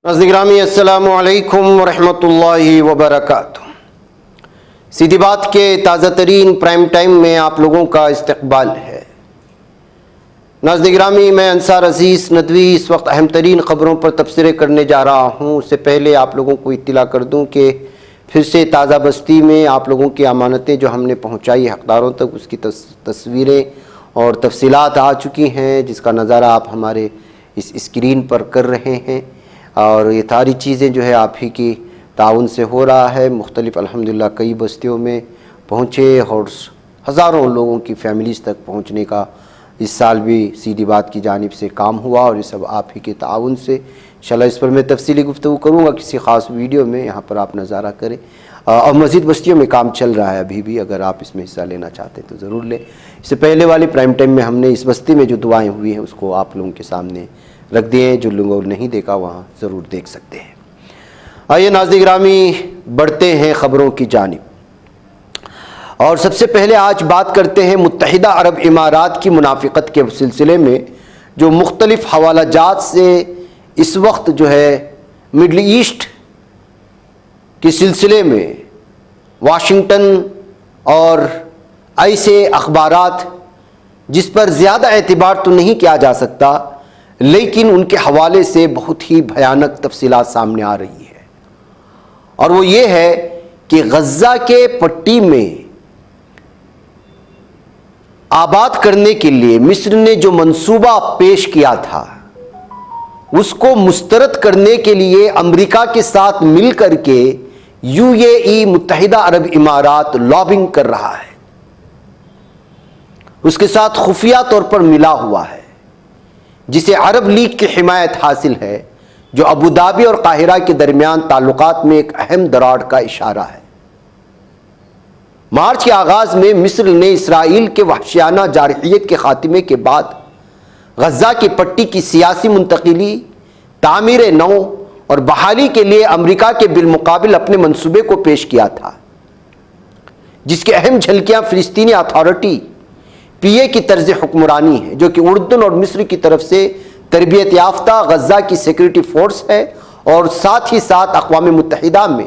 ناظرین گرامی السلام علیکم ورحمۃ اللہ وبرکاتہ۔ سیدھی بات کے تازہ ترین پرائم ٹائم میں آپ لوگوں کا استقبال ہے۔ ناظرین گرامی، میں انصار عزیز ندوی اس وقت اہم ترین خبروں پر تبصرے کرنے جا رہا ہوں۔ اس سے پہلے آپ لوگوں کو اطلاع کر دوں کہ پھر سے تازہ بستی میں آپ لوگوں کی امانتیں جو ہم نے پہنچائی حقداروں تک، اس کی تصویریں اور تفصیلات آ چکی ہیں، جس کا نظارہ آپ ہمارے اس اسکرین پر کر رہے ہیں، اور یہ ساری چیزیں جو ہے آپ ہی کی تعاون سے ہو رہا ہے۔ مختلف الحمدللہ کئی بستیوں میں پہنچے اور ہزاروں لوگوں کی فیملیز تک پہنچنے کا اس سال بھی سیدھی بات کی جانب سے کام ہوا، اور یہ سب آپ ہی کے تعاون سے۔ انشاءاللہ اس پر میں تفصیلی گفتگو کروں گا کسی خاص ویڈیو میں، یہاں پر آپ نظارہ کریں۔ اور مزید بستیوں میں کام چل رہا ہے ابھی بھی، اگر آپ اس میں حصہ لینا چاہتے ہیں تو ضرور لیں۔ اس سے پہلے والی پرائم ٹائم میں ہم نے اس بستی میں جو دعائیں ہوئی ہیں اس کو آپ لوگوں کے سامنے رکھ دیے ہیں، جو لوگوں نے نہیں دیکھا وہاں ضرور دیکھ سکتے ہیں۔ آئیے ناظرین گرامی بڑھتے ہیں خبروں کی جانب، اور سب سے پہلے آج بات کرتے ہیں متحدہ عرب امارات کی منافقت کے سلسلے میں، جو مختلف حوالہ جات سے اس وقت جو ہے مڈل ایسٹ کے سلسلے میں واشنگٹن اور ایسے اخبارات جس پر زیادہ اعتبار تو نہیں کیا جا سکتا، لیکن ان کے حوالے سے بہت ہی بھیانک تفصیلات سامنے آ رہی ہے، اور وہ یہ ہے کہ غزہ کے پٹی میں آباد کرنے کے لیے مصر نے جو منصوبہ پیش کیا تھا، اس کو مسترد کرنے کے لیے امریکہ کے ساتھ مل کر کے یو اے ای متحدہ عرب امارات لابنگ کر رہا ہے، اس کے ساتھ خفیہ طور پر ملا ہوا ہے، جسے عرب لیگ کی حمایت حاصل ہے، جو ابوظہبی اور قاہرہ کے درمیان تعلقات میں ایک اہم دراڑ کا اشارہ ہے۔ مارچ کے آغاز میں مصر نے اسرائیل کے وحشیانہ جارحیت کے خاتمے کے بعد غزہ کی پٹی کی سیاسی منتقلی، تعمیر نو اور بحالی کے لیے امریکہ کے بالمقابل اپنے منصوبے کو پیش کیا تھا، جس کی اہم جھلکیاں فلسطینی اتھارٹی پی اے کی طرز حکمرانی ہے، جو کہ اردن اور مصر کی طرف سے تربیت یافتہ غزہ کی سیکورٹی فورس ہے، اور ساتھ ہی ساتھ اقوام متحدہ میں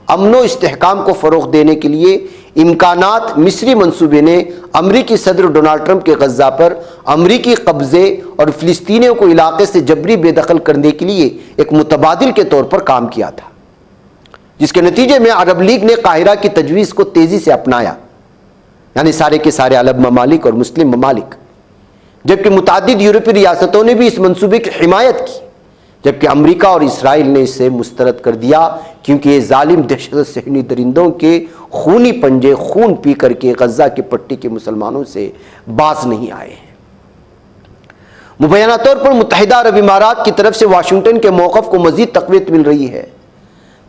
امن و استحکام کو فروغ دینے کے لیے امکانات۔ مصری منصوبے نے امریکی صدر ڈونلڈ ٹرمپ کے غزہ پر امریکی قبضے اور فلسطینیوں کو علاقے سے جبری بے دخل کرنے کے لیے ایک متبادل کے طور پر کام کیا تھا، جس کے نتیجے میں عرب لیگ نے قاہرہ کی تجویز کو تیزی سے اپنایا، یعنی سارے کے سارے عرب ممالک اور مسلم ممالک، جبکہ متعدد یورپی ریاستوں نے بھی اس منصوبے کی حمایت کی، جبکہ امریکہ اور اسرائیل نے اسے مسترد کر دیا، کیونکہ یہ ظالم دہشت صہیونی درندوں کے خونی پنجے خون پی کر کے غزہ کی پٹی کے مسلمانوں سے باز نہیں آئے ہیں۔ مبینہ طور پر متحدہ عرب امارات کی طرف سے واشنگٹن کے موقف کو مزید تقویت مل رہی ہے۔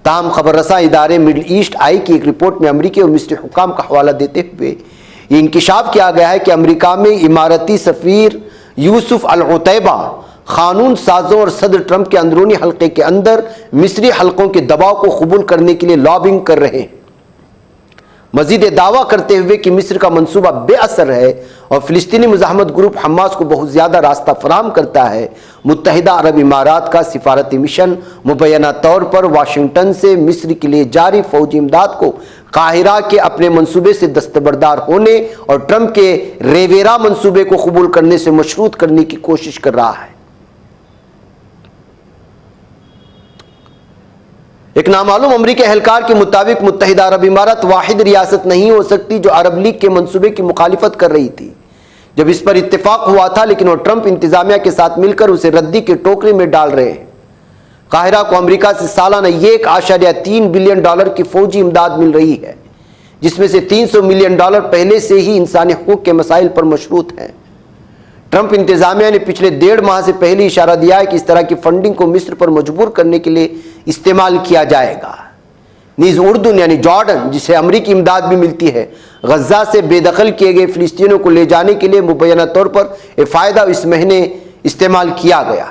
تاہم خبر رساں ادارے مڈل ایسٹ آئی کی ایک رپورٹ میں امریکی اور مصری حکام کا حوالہ دیتے ہوئے یہ انکشاف کیا گیا ہے کہ امریکہ میں اماراتی سفیر یوسف العتیبہ قانون سازوں اور صدر ٹرمپ کے اندرونی حلقے کے اندر مصری حلقوں کے دباؤ کو قبول کرنے کے لیے لابنگ کر رہے ہیں، مزید دعویٰ کرتے ہوئے کہ مصر کا منصوبہ بے اثر ہے اور فلسطینی مزاحمت گروپ حماس کو بہت زیادہ راستہ فراہم کرتا ہے۔ متحدہ عرب امارات کا سفارتی مشن مبینہ طور پر واشنگٹن سے مصر کے لیے جاری فوجی امداد کو قاہرہ کے اپنے منصوبے سے دستبردار ہونے اور ٹرمپ کے ریویرا منصوبے کو قبول کرنے سے مشروط کرنے کی کوشش کر رہا ہے۔ ایک نامعلوم امریکی اہلکار کے مطابق متحدہ عرب امارات واحد ریاست نہیں ہو سکتی جو عرب لیگ کے منصوبے کی مخالفت کر رہی تھی جب اس پر اتفاق ہوا تھا، لیکن وہ ٹرمپ انتظامیہ کے ساتھ مل کر اسے ردی کے ٹوکرے میں ڈال رہے ہیں۔ قاہرہ کو امریکہ سے سالانہ 1.3 بلین ڈالر کی فوجی امداد مل رہی ہے، جس میں سے 300 ملین ڈالر پہلے سے ہی انسانی حقوق کے مسائل پر مشروط ہیں۔ ٹرمپ انتظامیہ نے پچھلے 1.5 ماہ سے پہلے اشارہ دیا ہے کہ اس طرح کی فنڈنگ کو مصر پر مجبور کرنے کے لیے استعمال کیا جائے گا۔ نیز اردن یعنی جارڈن، جسے امریکی امداد بھی ملتی ہے، غزہ سے بے دخل کیے گئے فلسطینیوں کو لے جانے کے لیے مبینہ طور پر یہ فائدہ اس مہینے استعمال کیا گیا۔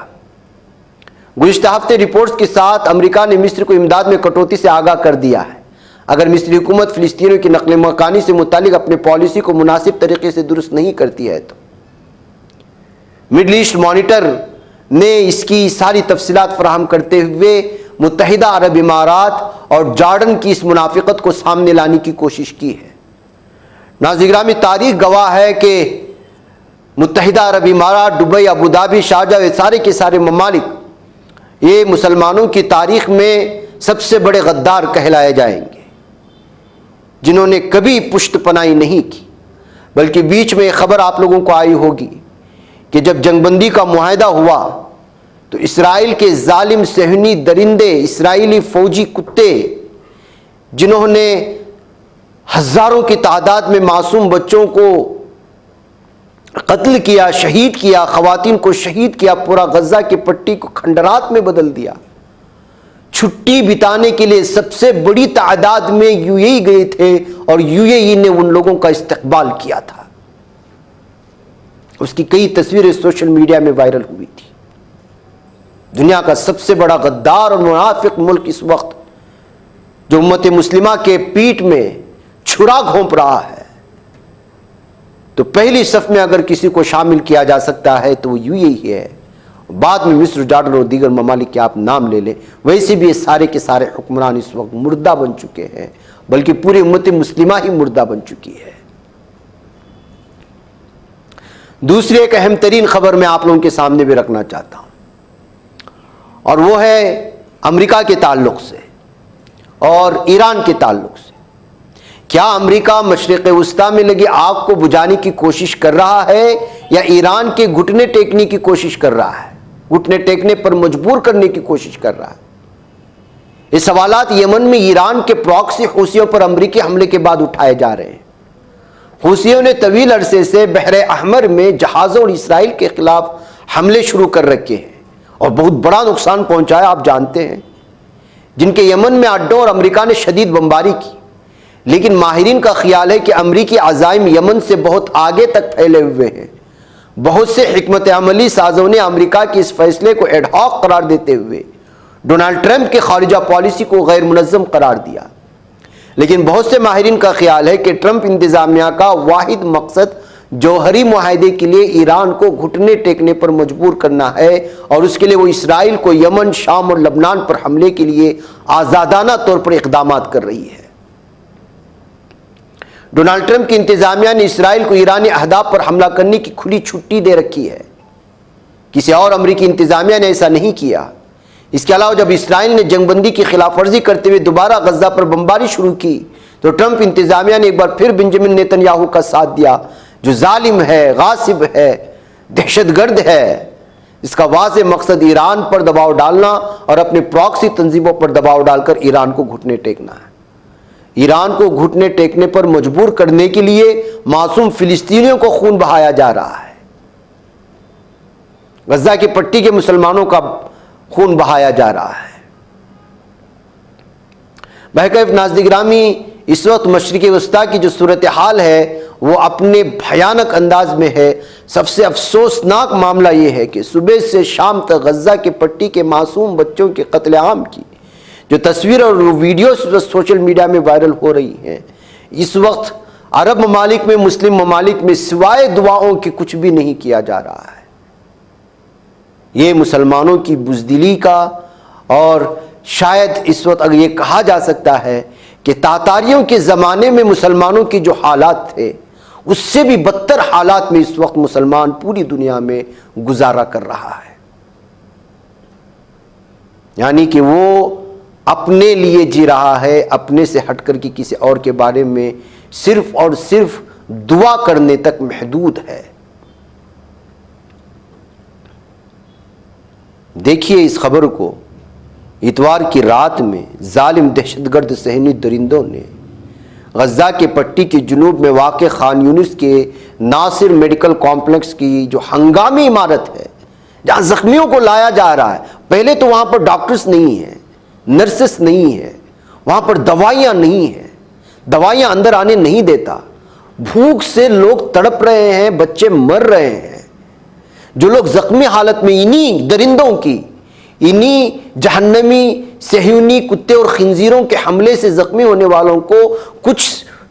گزشتہ ہفتے رپورٹس کے ساتھ امریکہ نے مصر کو امداد میں کٹوتی سے آگاہ کر دیا ہے۔ اگر مصری حکومت فلسطینیوں کی نقل مکانی سے متعلق اپنی پالیسی کو مناسب طریقے سے درست نہیں کرتی ہے تو مڈل ایسٹ مانیٹر نے اس کی ساری تفصیلات فراہم کرتے ہوئے متحدہ عرب امارات اور جارڈن کی اس منافقت کو سامنے لانے کی کوشش کی ہے۔ ناظرین گرامی، تاریخ گواہ ہے کہ متحدہ عرب امارات، دبئی، ابوظہبی، شارجہ، یہ سارے کے سارے ممالک یہ مسلمانوں کی تاریخ میں سب سے بڑے غدار کہلائے جائیں گے، جنہوں نے کبھی پشت پناہی نہیں کی۔ بلکہ بیچ میں ایک خبر آپ لوگوں کو آئی ہوگی کہ جب جنگ بندی کا معاہدہ ہوا تو اسرائیل کے ظالم صہیونی درندے، اسرائیلی فوجی کتے، جنہوں نے ہزاروں کی تعداد میں معصوم بچوں کو قتل کیا، شہید کیا، خواتین کو شہید کیا، پورا غزہ کی پٹی کو کھنڈرات میں بدل دیا، چھٹی بتانے کے لیے سب سے بڑی تعداد میں یو اے ای گئے تھے اور یو اے ای نے ان لوگوں کا استقبال کیا تھا۔ اس کی کئی تصویریں سوشل میڈیا میں وائرل ہوئی تھی۔ دنیا کا سب سے بڑا غدار اور منافق ملک اس وقت جو امت مسلمہ کے پیٹ میں چھرا گھونپ رہا ہے، تو پہلی صف میں اگر کسی کو شامل کیا جا سکتا ہے تو وہ یو اے ای ہے۔ بعد میں مصر، جارڈن اور دیگر ممالک کے آپ نام لے لیں۔ ویسے بھی یہ سارے کے سارے حکمران اس وقت مردہ بن چکے ہیں، بلکہ پوری امت مسلمہ ہی مردہ بن چکی ہے۔ دوسری ایک اہم ترین خبر میں آپ لوگوں کے سامنے بھی رکھنا چاہتا ہوں، اور وہ ہے امریکہ کے تعلق سے اور ایران کے تعلق سے۔ کیا امریکہ مشرق وسطیٰ میں لگی آگ کو بجھانے کی کوشش کر رہا ہے یا ایران کے گھٹنے ٹیکنے کی کوشش کر رہا ہے، گھٹنے ٹیکنے پر مجبور کرنے کی کوشش کر رہا ہے؟ یہ سوالات یمن میں ایران کے پراکسی حوثیوں پر امریکی حملے کے بعد اٹھائے جا رہے ہیں۔ حوثیوں نے طویل عرصے سے بحر احمر میں جہازوں اور اسرائیل کے خلاف حملے شروع کر رکھے ہیں اور بہت بڑا نقصان پہنچایا، آپ جانتے ہیں، جن کے یمن میں اڈوں اور امریکہ نے شدید بمباری کی۔ لیکن ماہرین کا خیال ہے کہ امریکی عزائم یمن سے بہت آگے تک پھیلے ہوئے ہیں۔ بہت سے حکمت عملی سازوں نے امریکہ کی اس فیصلے کو ایڈ ہاک قرار دیتے ہوئے ڈونلڈ ٹرمپ کی خارجہ پالیسی کو غیر منظم قرار دیا۔ لیکن بہت سے ماہرین کا خیال ہے کہ ٹرمپ انتظامیہ کا واحد مقصد جوہری معاہدے کے لیے ایران کو گھٹنے ٹیکنے پر مجبور کرنا ہے، اور اس کے لیے وہ اسرائیل کو یمن، شام اور لبنان پر حملے کے لیے آزادانہ طور پر اقدامات کر رہی ہے۔ ڈونلڈ ٹرمپ کی انتظامیہ نے اسرائیل کو ایرانی اہداف پر حملہ کرنے کی کھلی چھٹی دے رکھی ہے۔ کسی اور امریکی انتظامیہ نے ایسا نہیں کیا۔ اس کے علاوہ جب اسرائیل نے جنگ بندی کی خلاف ورزی کرتے ہوئے دوبارہ غزہ پر بمباری شروع کی تو ٹرمپ انتظامیہ نے ایک بار پھر بنجمن نیتن یاہو کا ساتھ دیا، جو ظالم ہے، غاصب ہے، دہشت گرد ہے۔ اس کا واضح مقصد ایران پر دباؤ ڈالنا اور اپنے پراکسی تنظیموں پر دباؤ ڈال کر ایران کو گھٹنے ٹیکنا ہے۔ ایران کو گھٹنے ٹیکنے پر مجبور کرنے کے لیے معصوم فلسطینیوں کو خون بہایا جا رہا ہے، غزہ کی پٹی کے مسلمانوں کا خون بہایا جا رہا ہے۔ بہرکیف ناظرین گرامی، اس وقت مشرق وسطیٰ کی جو صورتحال ہے وہ اپنے بھیانک انداز میں ہے۔ سب سے افسوسناک معاملہ یہ ہے کہ صبح سے شام تک غزہ کی پٹی کے معصوم بچوں کے قتل عام کی جو تصویر اور ویڈیوز سوشل میڈیا میں وائرل ہو رہی ہیں، اس وقت عرب ممالک میں، مسلم ممالک میں سوائے دعاؤں کے کچھ بھی نہیں کیا جا رہا ہے۔ یہ مسلمانوں کی بزدلی کا، اور شاید اس وقت اگر یہ کہا جا سکتا ہے کہ تاتاریوں کے زمانے میں مسلمانوں کی جو حالات تھے اس سے بھی بدتر حالات میں اس وقت مسلمان پوری دنیا میں گزارا کر رہا ہے۔ یعنی کہ وہ اپنے لیے جی رہا ہے، اپنے سے ہٹ کر کے کسی اور کے بارے میں صرف اور صرف دعا کرنے تک محدود ہے۔ دیکھیے اس خبر کو، اتوار کی رات میں ظالم دہشت گرد صہیونی درندوں نے غزہ کے پٹی کے جنوب میں واقع خان یونس کے ناصر میڈیکل کمپلیکس کی جو ہنگامی عمارت ہے جہاں زخمیوں کو لایا جا رہا ہے، پہلے تو وہاں پر ڈاکٹرز نہیں ہیں، نرسز نہیں ہیں، وہاں پر دوائیاں نہیں ہیں، دوائیاں اندر آنے نہیں دیتا، بھوک سے لوگ تڑپ رہے ہیں، بچے مر رہے ہیں۔ جو لوگ زخمی حالت میں انہی درندوں کی، انہی جہنمی صہیونی کتے اور خنزیروں کے حملے سے زخمی ہونے والوں کو کچھ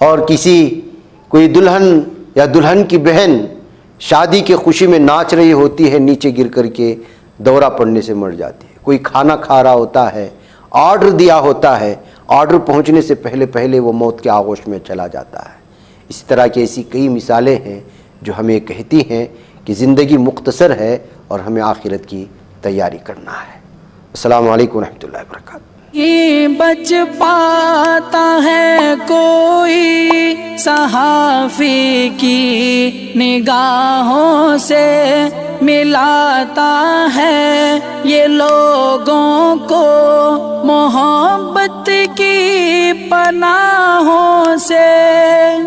اور کوئی دلہن یا دلہن کی بہن شادی کی خوشی میں ناچ رہی ہوتی ہے، نیچے گر کر کے دورہ پڑنے سے مر جاتی ہے۔ کوئی کھانا کھا رہا ہوتا ہے، آرڈر دیا ہوتا ہے، آرڈر پہنچنے سے پہلے وہ موت کے آغوش میں چلا جاتا ہے۔ اسی طرح کی ایسی کئی مثالیں ہیں جو ہمیں کہتی ہیں کہ زندگی مختصر ہے اور ہمیں آخرت کی تیاری کرنا ہے۔ السلام علیکم ورحمۃ اللہ وبرکاتہ۔ بچ پاتا ہے کوئی صحافی کی نگاہوں سے، ملاتا ہے یہ لوگوں کو محبت کی پناہوں سے،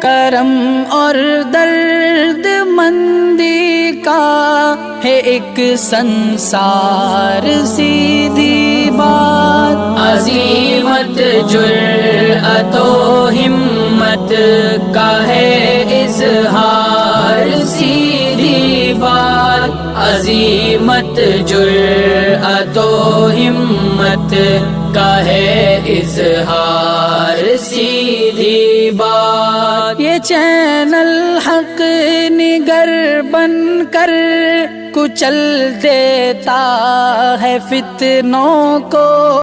کرم اور درد مندی کا ہے ایک سنسار سیدھی بات، عزیمت جرأت و ہمت کا ہے اظہار سیدھی بات، عزیمت جرأت و ہمت کا ہے اظہار سیدھی بات۔ یہ چینل حق نگر بن کر کچل دیتا ہے فتنوں کو،